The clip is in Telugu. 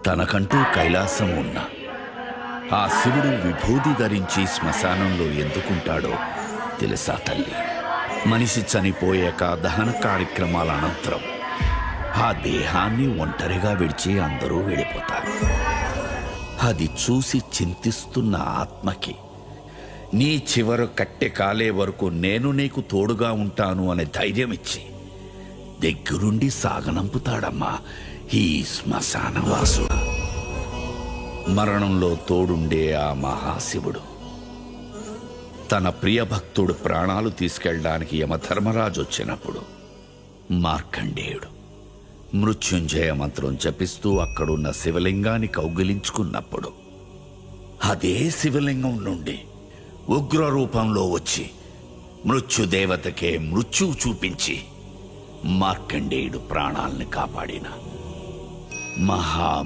తనకంటూ కైలాసం ఉన్న ఆ శివుడు విభూది ధరించి శ్మశానంలో ఎందుకుంటాడో తెలుసా తల్లి? మనిషి చనిపోయాక దహన కార్యక్రమాల అనంతరం ఆ దేహాన్ని ఒంటరిగా విడిచి అందరూ వెళ్ళిపోతారు. అది చూసి చింతిస్తున్న ఆత్మకి నీ చివరు కట్టె కాలే వరకు నేను నీకు తోడుగా ఉంటాను అనే ధైర్యం ఇచ్చి దగ్గరుండి సాగనంపుతాడమ్మా ఈ శ్మశానవాసుడు. మరణంలో తోడుండే ఆ మహాశివుడు తన ప్రియభక్తుడు ప్రాణాలు తీసుకెళ్ళడానికి యమధర్మరాజు వచ్చినప్పుడు మార్కండేయుడు మృత్యుంజయ మంత్రం జపిస్తూ అక్కడున్న శివలింగాన్ని కౌగిలించుకున్నప్పుడు అదే శివలింగం నుండి ఉగ్ర రూపంలో వచ్చి మృత్యుదేవతకే మృత్యువు చూపించి మార్కండేయుడు ప్రాణాల్ని కాపాడిన మహా